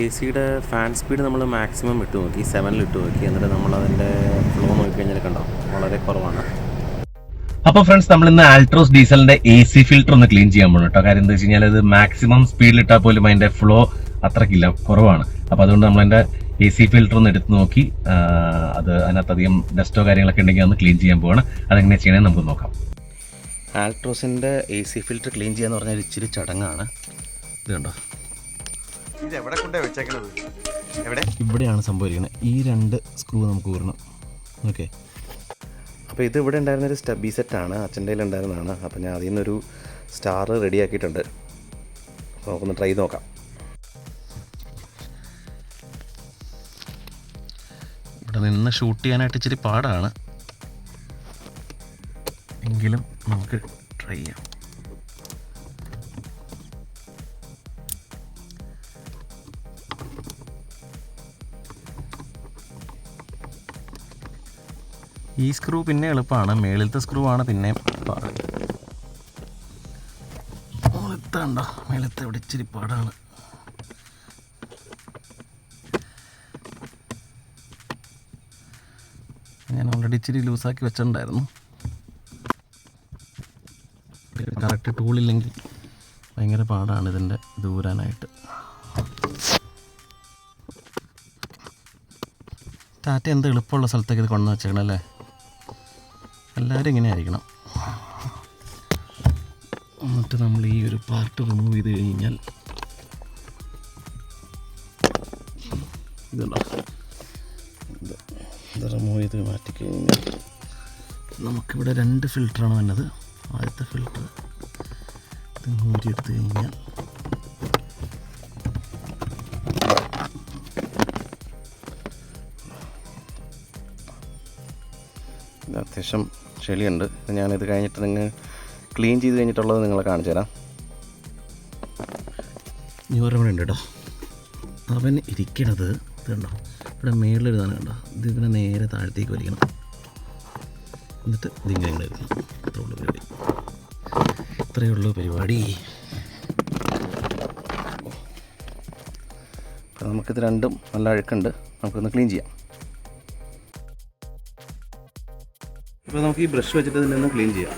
A സിയുടെ fan speed നമ്മൾ maximum ഇട്ട് നോക്കി, 7-ൽ ഇട്ട് നോക്കി. എന്നിട്ട് നമ്മളതിൻ്റെ ഫ്ലോ നോക്കിക്കഴിഞ്ഞാൽ കണ്ടോ വളരെ കുറവാണ്. അപ്പോൾ ഫ്രണ്ട്സ്, നമ്മൾ ഇന്ന് ആൾട്രോസ് ഡീസലിന്റെ AC ഫിൽറ്റർ ഒന്ന് ക്ലീൻ ചെയ്യാൻ പോകും കേട്ടോ. കാര്യം എന്താ വെച്ച് കഴിഞ്ഞാൽ ഇത് മാക്സിമം സ്പീഡിൽ ഇട്ടാൽ പോലും അതിന്റെ ഫ്ലോ അത്രക്കില്ല, കുറവാണ്. അപ്പോൾ അതുകൊണ്ട് നമ്മൾ അതിന്റെ AC ഫിൽറ്റർ ഒന്ന് എടുത്ത് നോക്കി അത് അതിനകത്ത് അധികം ഡസ്റ്റോ കാര്യങ്ങളൊക്കെ ഉണ്ടെങ്കിൽ ഒന്ന് ക്ലീൻ ചെയ്യാൻ പോവാണ്. അതെങ്ങനെ ചെയ്യണമെന്ന് നമുക്ക് നോക്കാം. ആൾട്രോസിൻ്റെ AC ഫിൽറ്റർ ക്ലീൻ ചെയ്യാന്ന് പറഞ്ഞാൽ ഇച്ചിരി ചടങ്ങാണ്. ഇത് കണ്ടോ, ഇവിടെയാണ് സംഭവിക്കുന്നത്. ഈ 2 സ്ക്രൂ നമുക്ക് ഊരണം. ഓക്കെ, അപ്പോൾ ഇത് ഇവിടെ ഉണ്ടായിരുന്നൊരു സ്റ്റബി സെറ്റാണ്, അച്ഛൻ്റെ കയ്യിൽ ഉണ്ടായിരുന്നതാണ്. അപ്പോൾ ഞാൻ അതിൽ നിന്നൊരു സ്റ്റാർ റെഡിയാക്കിയിട്ടുണ്ട്. അപ്പോൾ നമുക്കൊന്ന് ട്രൈ നോക്കാം. ഇവിടെ നിന്ന് ഷൂട്ട് ചെയ്യാനായിട്ട് ഇച്ചിരി പാടാണ്, എങ്കിലും നമുക്ക് ട്രൈ ചെയ്യാം. ഈ സ്ക്രൂ പിന്നെ എളുപ്പമാണ്, മേളിലത്തെ സ്ക്രൂ ആണ് പിന്നെ പാട്. മേളത്തുണ്ടോ, മേളത്തെ ഇവിടെ ഇച്ചിരി പാടാണ്. ഞാൻ ഓൾറെഡി ഇച്ചിരി ലൂസാക്കി വെച്ചിട്ടുണ്ടായിരുന്നു. കറക്റ്റ് ടൂളില്ലെങ്കിൽ ഭയങ്കര പാടാണ് ഇതിൻ്റെ ദൂരാനായിട്ട്. ടാറ്റ എന്ത് എളുപ്പമുള്ള സ്ഥലത്തേക്ക് ഇത് കൊണ്ടുവന്ന് വെച്ചേക്കണം അല്ലേ. എല്ലാവരും ഇങ്ങനെ ആയിരിക്കണം. എന്നിട്ട് നമ്മൾ ഈ ഒരു പാർട്ട് റിമൂവ് ചെയ്ത് കഴിഞ്ഞാൽ ഇതുണ്ടോ, ഇത് റിമൂവ് ചെയ്ത് മാറ്റിക്കഴിഞ്ഞാൽ നമുക്കിവിടെ 2 ഫിൽറ്ററാണ് വന്നത്. ആദ്യത്തെ ഫിൽറ്റർ ഇത് മൂരിയെടുത്ത് കഴിഞ്ഞാൽ അത്യാവശ്യം ചെളിയുണ്ട്. ഞാനിത് കഴിഞ്ഞിട്ട് നിങ്ങൾ ക്ലീൻ ചെയ്ത് കഴിഞ്ഞിട്ടുള്ളത് നിങ്ങളെ കാണിച്ചു തരാം. ഇനി ഒരെണ്ണം ഉണ്ട് കേട്ടോ. അവൻ ഇരിക്കണത് ഇതുണ്ടോ, ഇവിടെ മേളിലിരുന്നാണ് കണ്ടോ. ഇത് ഇവനെ നേരെ താഴത്തേക്ക് വലിക്കണം, എന്നിട്ട് ഇതിങ്ങനെ എടുക്കണം. ഇത്രയേ ഉള്ളൂ പരിപാടി. അപ്പോൾ നമുക്കിത് രണ്ടും നല്ല അഴുക്കുണ്ട്, നമുക്കൊന്ന് ക്ലീൻ ചെയ്യാം. ഇപ്പോൾ നമുക്ക് ഈ ബ്രഷ് വെച്ചിട്ട് ഇതിൽ നിന്ന് ക്ലീൻ ചെയ്യാം.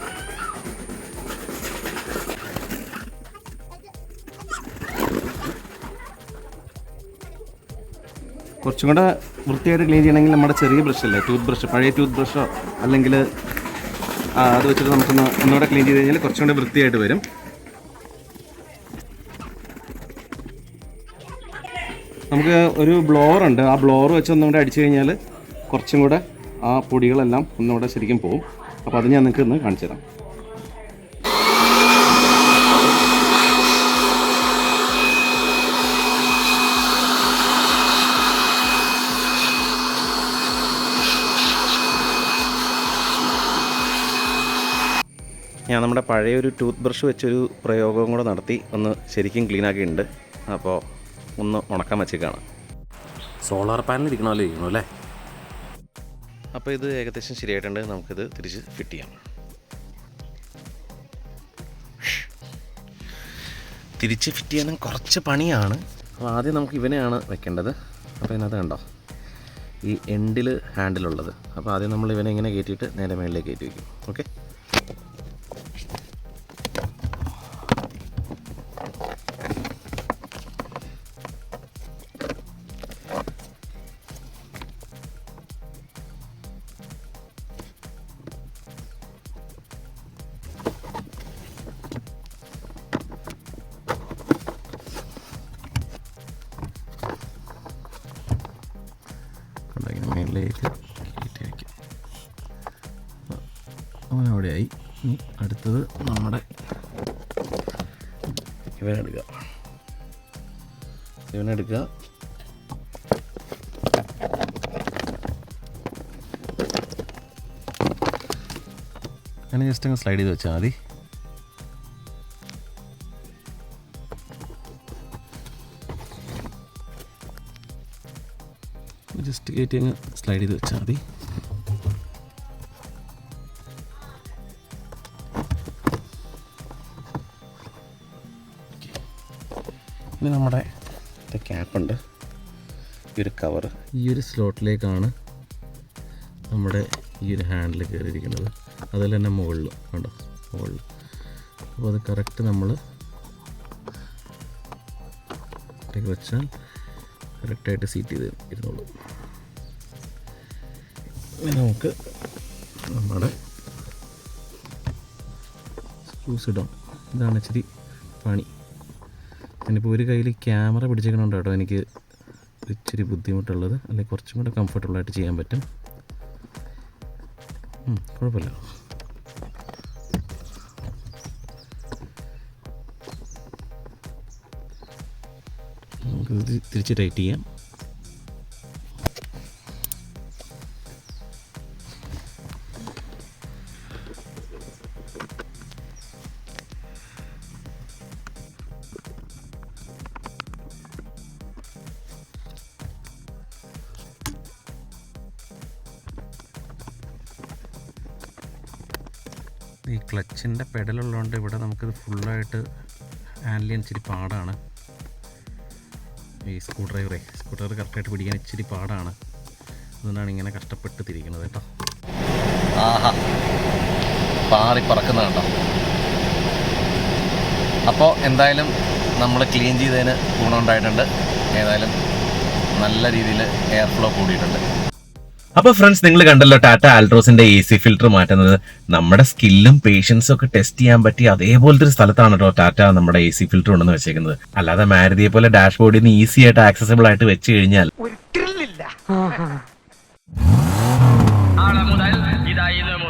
കുറച്ചും കൂടെ വൃത്തിയായിട്ട് ക്ലീൻ ചെയ്യണമെങ്കിൽ നമ്മുടെ ചെറിയ ബ്രഷല്ലേ, ടൂത്ത് ബ്രഷ്, പഴയ ടൂത്ത് ബ്രഷോ അല്ലെങ്കിൽ അത് വെച്ചിട്ട് ഒന്നുകൂടെ ക്ലീൻ ചെയ്ത് കഴിഞ്ഞാൽ കുറച്ചും കൂടെ വൃത്തിയായിട്ട് വരും. നമുക്ക് ഒരു ബ്ലോവർ ഉണ്ട്, ആ ബ്ലോവർ വെച്ച് ഒന്നുകൂടെ അടിച്ചു കഴിഞ്ഞാൽ കുറച്ചും കൂടെ ആ പൊടികളെല്ലാം ഒന്നുകൂടെ ശരിക്കും പോവും. അപ്പോൾ അത് ഞാൻ നിങ്ങൾക്ക് ഒന്ന് കാണിച്ചു തരാം. ഞാൻ നമ്മുടെ പഴയൊരു ടൂത്ത് ബ്രഷ് വെച്ചൊരു പ്രയോഗവും കൂടെ നടത്തി ഒന്ന് ശരിക്കും ക്ലീനാക്കിയിട്ടുണ്ട്. അപ്പോൾ ഒന്ന് ഉണക്കാൻ വെച്ചേക്കാണ്. സോളാർ പാനൽ ഇരിക്കണമല്ലോ ഇരിക്കണോ അല്ലേ. അപ്പോൾ ഇത് ഏകദേശം ശരിയായിട്ടുണ്ട്. നമുക്കിത് തിരിച്ച് ഫിറ്റ് ചെയ്യാം. തിരിച്ച് ഫിറ്റ് ചെയ്യാനും കുറച്ച് പണിയാണ്. അപ്പോൾ ആദ്യം നമുക്ക് ഇവനെയാണ് വെക്കേണ്ടത്. അപ്പോൾ ഇതിനകത്ത് കണ്ടോ ഈ എൻഡിൽ ഹാൻഡിലുള്ളത്. അപ്പോൾ ആദ്യം നമ്മൾ ഇവനെ ഇങ്ങനെ കയറ്റിയിട്ട് നേരെ മേളിലേക്ക് കയറ്റി വയ്ക്കും. ഓക്കെ, മേളിലേക്ക് കയറ്റി വയ്ക്കും. അവനവിടെയായി. ഇനി അടുത്തത് നമ്മുടെ ഇവനെടുക്കുക. അങ്ങനെ ജസ്റ്റ് അങ്ങ് സ്ലൈഡ് ചെയ്ത് വെച്ചാൽ മതി. ജസ്റ്റ് കയറ്റി അങ്ങ് സ്ലൈഡ് ചെയ്ത് വെച്ചാൽ മതി. ഇനി നമ്മുടെ ക്യാപ്പുണ്ട്, ഈ ഒരു കവറ്. ഈ ഒരു സ്ലോട്ടിലേക്കാണ് നമ്മുടെ ഈ ഒരു ഹാൻഡിൽ കയറിയിരിക്കുന്നത്. അതിൽ തന്നെ മുകളിൽ കണ്ടോ, മുകളിൽ. അപ്പോൾ അത് കറക്റ്റ് നമ്മൾ വെച്ചാൽ കറക്റ്റായിട്ട് സീറ്റ് ചെയ്ത് ഇരുന്നോളൂ. നമുക്ക് നമ്മുടെ സ്ക്രൂസ് ഇടാം. ഇതാണ് ഇച്ചിരി പണി. ഞാനിപ്പോൾ ഒരു കയ്യിൽ ക്യാമറ പിടിച്ചേക്കണുണ്ട് കേട്ടോ, എനിക്ക് ഇച്ചിരി ബുദ്ധിമുട്ടുള്ളത്. അല്ലെങ്കിൽ കുറച്ചും കൂടെ കംഫർട്ടബിളായിട്ട് ചെയ്യാൻ പറ്റും. കുഴപ്പമില്ല. നമുക്കിത് തിരിച്ച് ടൈറ്റ് ചെയ്യാം. ഈ ക്ലച്ചിൻ്റെ പെഡലുള്ളതുകൊണ്ട് ഇവിടെ നമുക്കിത് ഫുള്ളായിട്ട് ഹാൻഡിൽ ചെയ്യാൻ ഇച്ചിരി പാടാണ്. ഈ സ്ക്രൂ ഡ്രൈവർ കറക്റ്റായിട്ട് പിടിക്കാൻ ഇച്ചിരി പാടാണ്. അതുകൊണ്ടാണ് ഇങ്ങനെ കഷ്ടപ്പെട്ട് തിരിക്കുന്നത് കേട്ടോ. ആഹാ, പാറി പറക്കുന്ന കേട്ടോ. അപ്പോൾ എന്തായാലും നമ്മൾ ക്ലീൻ ചെയ്തതിന് ഗുണമുണ്ടായിട്ടുണ്ട്. ഏതായാലും നല്ല രീതിയിൽ എയർ ഫ്ലോ കൂടിയിട്ടുണ്ട്. അപ്പോൾ ഫ്രണ്ട്സ്, നിങ്ങൾ കണ്ടല്ലോ ടാറ്റ ആൾട്രോസിന്റെ AC ഫിൽറ്റർ മാറ്റുന്നത്. നമ്മുടെ സ്കില്ലും പേഷ്യൻസും ഒക്കെ ടെസ്റ്റ് ചെയ്യാൻ പറ്റിയ അതേപോലത്തെ ഒരു സ്ഥലത്താണ് കേട്ടോ ടാറ്റ നമ്മുടെ AC ഫിൽറ്റർ ഉണ്ടെന്ന് വെച്ചേക്കുന്നത്. അല്ലാതെ മാരുതിയെ പോലെ ഡാഷ്ബോർഡിൽ നിന്ന് ഈസി ആയിട്ട് ആക്സസിബിൾ ആയിട്ട് വെച്ച് കഴിഞ്ഞാൽ നാളെ മുതൽ ഇതായിരുന്നു